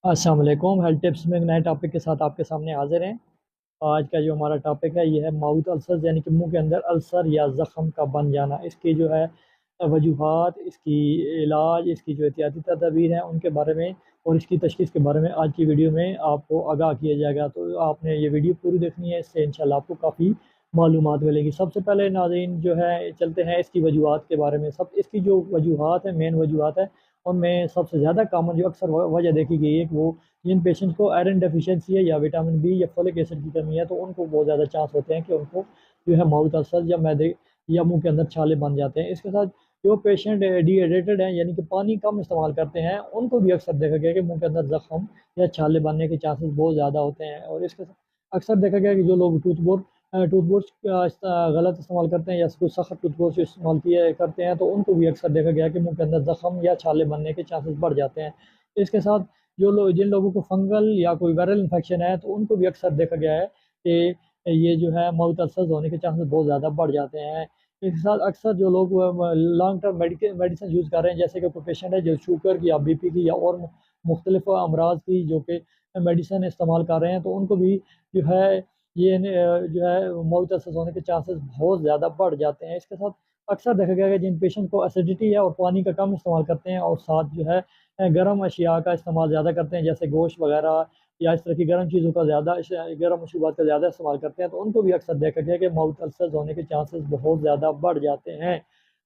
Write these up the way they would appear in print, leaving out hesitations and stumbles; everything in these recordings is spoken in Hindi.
अस्सलाम वालेकुम। हेल्थ टिप्स में एक नए टॉपिक के साथ आपके सामने हाजिर हैं। आज का जो हमारा टॉपिक है ये है माउथ अल्सर, यानी कि मुंह के अंदर अल्सर या ज़ख़म का बन जाना। इसकी जो है वजूहात, इसकी इलाज, इसकी जो एहतियाती तदाबीर हैं उनके बारे में और इसकी तशख़ीस के बारे में आज की वीडियो में आपको आगाह किया जाएगा। तो आपने ये वीडियो पूरी देखनी है, इससे इंशाल्लाह आपको काफ़ी मालूमात मिलेगी। सबसे पहले नाज़रीन जो है चलते हैं इसकी वजूहात के बारे में। सब इसकी जो वजूहात है, मेन वजूहात है, उनमें सबसे ज़्यादा कामन जो अक्सर वजह देखी गई है कि वो जिन पेशेंट्स को आयरन डेफिशिएंसी है या विटामिन बी या फोलिक एसिड की कमी है, तो उनको बहुत ज़्यादा चांस होते हैं कि उनको जो है माउथ अल्सर या मैदे या मुंह के अंदर छाले बन जाते हैं। इसके साथ जो पेशेंट डिहाइड्रेटेड हैं, यानी कि पानी कम इस्तेमाल करते हैं, उनको भी अक्सर देखा गया कि मुंह के अंदर जख्म या छाले बनने के चांसेस बहुत ज़्यादा होते हैं। और इसके साथ अक्सर देखा गया कि जो लोग टूथब्रश का गलत इस्तेमाल करते हैं या कुछ सख्त टूथब्रश इस्तेमाल किए करते हैं, तो उनको भी अक्सर देखा गया कि मुंह के अंदर जख्म या छाले बनने के चांसेस बढ़ जाते हैं। इसके साथ जिन लोगों को फंगल या कोई वायरल इन्फेक्शन है, तो उनको भी अक्सर देखा गया है कि ये जो है माउथ अल्सर्स होने के चांसेस बहुत ज़्यादा बढ़ जाते हैं। इसके साथ अक्सर जो लोग लॉन्ग टर्म मेडिसिन यूज़ कर रहे हैं, जैसे कि कोई पेशेंट है जो शुगर की या बीपी की या और मुख्तलिफ अमराज की जो कि मेडिसिन इस्तेमाल कर रहे हैं, तो उनको भी जो है जो है माउथ अल्सर्स होने के चांसेस बहुत ज़्यादा बढ़ जाते हैं। इसके साथ अक्सर देखा गया है कि जिन पेशेंट को एसिडिटी है और पानी का कम इस्तेमाल करते हैं और साथ जो है गर्म अशिया का इस्तेमाल ज़्यादा करते हैं, जैसे गोश्त वगैरह या इस तरह की गर्म चीज़ों का गर्म मशरूबात का ज़्यादा इस्तेमाल करते हैं, तो उनको भी अक्सर देखा गया कि माउथ अल्सर्स होने के चांसेस बहुत ज़्यादा बढ़ जाते हैं।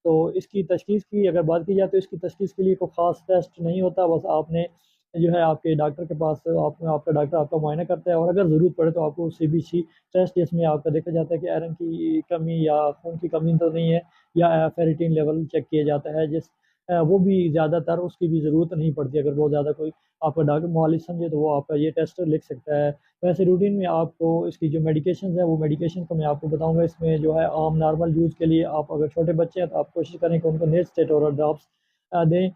तो इसकी तशख़ीस की अगर बात की जाए, तो इसकी तशख़ीस के लिए कोई ख़ास टेस्ट नहीं होता, बस आपने जो है आपके डॉक्टर के पास आपका डॉक्टर आपका मुआयना करता है, और अगर ज़रूरत पड़े तो आपको सीबीसी टेस्ट, जिसमें आपका देखा जाता है कि आयरन की कमी या खून की कमी तो नहीं है, या फेरिटिन लेवल चेक किया जाता है, वो भी ज़्यादातर उसकी भी ज़रूरत नहीं पड़ती। अगर बहुत ज़्यादा कोई आपका डॉक्टर मुआलिज समझे, तो वो आपका ये टेस्ट लिख सकता है। वैसे रूटीन में आपको इसकी जो मेडिकेशन है, वो मेडिकेशन को मैं आपको बताऊंगा। इसमें जो है आम नॉर्मल यूज़ के लिए, आप अगर छोटे बच्चे हैं तो आप कोशिश करें कि उनको नेट स्टेट और ड्रॉप्स दें।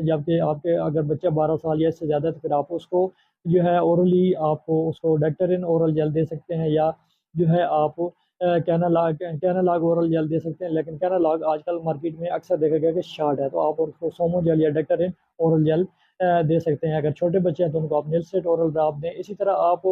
जबकि आपके अगर बच्चा 12 साल या इससे ज़्यादा है, तो फिर आप उसको जो है ओरली आपको उसको डेक्टरिन ओरल जेल दे सकते हैं, या जो है आप कैनालॉग ओरल जेल दे सकते हैं। लेकिन कैनालॉग आजकल मार्केट में अक्सर देखा गया कि शार्ट है, तो आप उसको सोमो जेल या डेक्टरिन ओरल जेल दे सकते हैं। अगर छोटे बच्चे हैं तो उनको आप निलसेट ओरल ड्रॉप दें। इसी तरह आप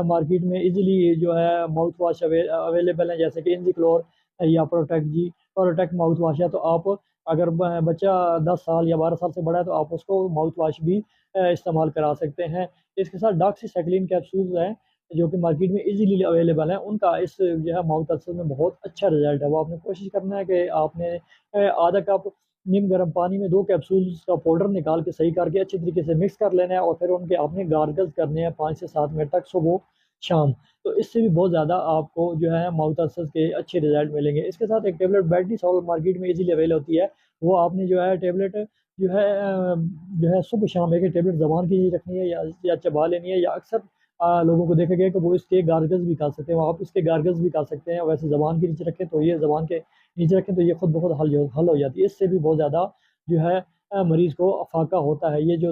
मार्केट में इजीली जो है माउथ वॉश अवेलेबल है, जैसे कि इनजिक्लोर या प्रोटेक्ट माउथ वॉश है। तो आप अगर बच्चा 10 साल या 12 साल से बड़ा है, तो आप उसको माउथ वॉश भी इस्तेमाल करा सकते हैं। इसके साथ डॉक्सीसाइक्लिन कैप्सूल्स हैं जो कि मार्केट में इजीली अवेलेबल है, उनका इस जो है माउथ अल्सर में बहुत अच्छा रिजल्ट है। वो आपने कोशिश करना है कि आपने आधा कप नीम गर्म पानी में 2 कैप्सूल्स का पाउडर निकाल के सही करके अच्छी तरीके से मिक्स कर लेना है, और फिर उनके आपने गार्गल्स करने हैं 5 से 7 मिनट तक, सुबह शाम। तो इससे भी बहुत ज़्यादा आपको जो है माउथ अल्सर्स के अच्छे रिजल्ट मिलेंगे। इसके साथ एक टेबलेट बेल्टिसॉल मार्केट में इजीली अवेल होती है। वो आपने जो है टेबलेट जो है सुबह शाम एक टेबलेट ज़बान की नीचे रखनी है, या चबा लेनी है, या अक्सर लोगों को देखा गया कि वो इसके गार्गल्स भी कर सकते हैं। वो आप इसके गार्गल्स भी कर सकते हैं। वैसे ज़बान के नीचे रखें तो ये ज़बान के नीचे रखें तो ये खुद ब खुद हल हो जाती है। इससे भी बहुत ज़्यादा जो है मरीज़ को अफाका होता है। ये जो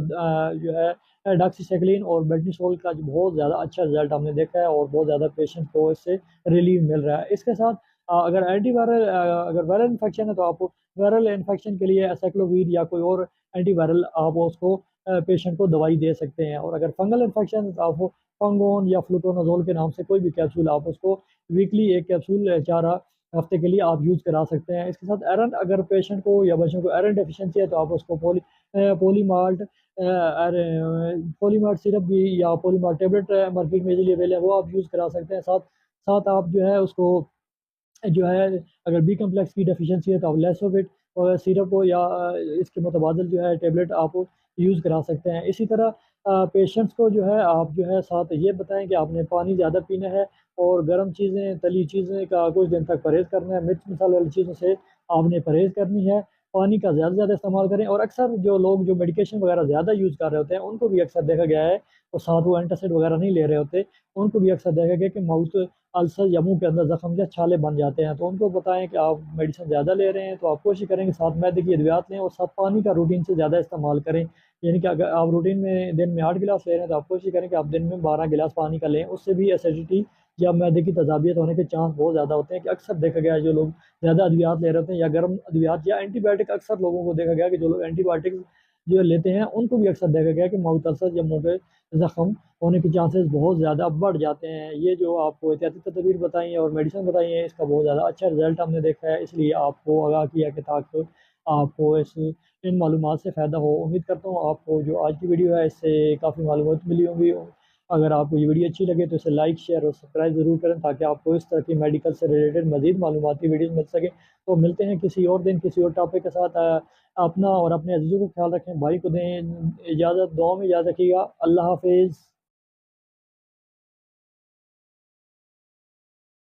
है डॉक्सीसाइक्लिन और बेल्टिसोल का जो बहुत ज़्यादा अच्छा रिजल्ट हमने देखा है, और बहुत ज़्यादा पेशेंट को इससे रिलीफ मिल रहा है। इसके साथ अगर वायरल इन्फेक्शन है, तो आप वायरल इन्फेक्शन के लिए एसाइक्लोवीर या कोई और एंटीवायरल आप उसको पेशेंट को दवाई दे सकते हैं। और अगर फंगल इन्फेक्शन है, तो आप फंगोन या फ्लूटोनाजोल के नाम से कोई भी कैप्सूल आप उसको वीकली एक कैप्सूल 4 हफ्ते के लिए आप यूज़ करा सकते हैं। इसके साथ आयरन, अगर पेशेंट को या बच्चों को आयरन डेफिशिएंसी है, तो आप उसको पोलीमार्ट पोलीमार्ट सिरप भी या पोलीमार्ट टेबलेट मार्केट में इजीली अवेलेबल है, वो आप यूज़ करा सकते हैं। साथ साथ आप जो है उसको जो है अगर बी कम्प्लेक्स की डेफिशिएंसी है, तो आप लेसोविट और सिरप हो या इसके मुतबादल जो है टेबलेट आप यूज़ करा सकते हैं। इसी तरह पेशेंट्स को जो है आप जो है साथ ये बताएं कि आपने पानी ज़्यादा पीना है, और गर्म चीज़ें, तली चीज़ें का कुछ दिन तक परहेज़ करना है। मिर्च मसाले वाली चीज़ों से आपने परहेज़ करनी है। पानी का ज़्यादा से ज़्यादा इस्तेमाल करें। और अक्सर जो लोग जो मेडिकेशन वगैरह ज़्यादा यूज़ कर रहे होते हैं, उनको भी अक्सर देखा गया है, और साथ वो एंटासिड वगैरह नहीं ले रहे होते, उनको भी अक्सर देखा गया कि माउथ अल्सर या मुँह के अंदर ज़ख्म या छाले बन जाते हैं। तो उनको बताएँ कि आप मेडिसिन ज़्यादा ले रहे हैं, तो आप कोशिश करें कि साथ मैदे की अद्वियात लें, और साथ पानी का रूटीन से ज़्यादा इस्तेमाल करें। यानी कि अगर आप रूटीन में दिन में 8 गिलास ले रहे हैं, तो आप कोशिश करें कि आप दिन में 12 गिलास पानी का लें। उससे भी एसिडिटी या मैदे की तेज़ाबियत होने के चांस बहुत ज़्यादा होते हैं। कि अक्सर देखा गया है जो लोग ज़्यादा अद्वियात ले रहे होते हैं, या गर्म अद्वियात या एंटीबायोटिक, अक्सर लोगों को देखा गया कि जो लोग एंटीबायोटिक्स जो लेते हैं उनको भी अक्सर देखा गया है कि माउथ अल्सर या मुंह के जख्म होने के चांसेस बहुत ज़्यादा बढ़ जाते हैं। ये जो आपको एहतियाती तदबीर बताई हैं और मेडिसिन बताई हैं, इसका बहुत ज़्यादा अच्छा रिजल्ट हमने देखा है, इसलिए आपको आगाह किया कि ताकि आपको इन मालूमात से फ़ायदा हो। उम्मीद करता हूँ आपको जो आज की वीडियो है इससे काफ़ी मालूमात मिली होंगी। अगर आपको ये वीडियो अच्छी लगे तो इसे लाइक, शेयर और सब्सक्राइब ज़रूर करें, ताकि आपको इस तरह की मेडिकल से रिलेटेड मज़ीद मालूमाती वीडियोज़ मिल सके। तो मिलते हैं किसी और दिन किसी और टॉपिक के साथ। अपना और अपने अज़ीज़ों को ख्याल रखें, भाई को दें इजाज़त, दुआ में याद रखिएगा। अल्लाह हाफ़िज़।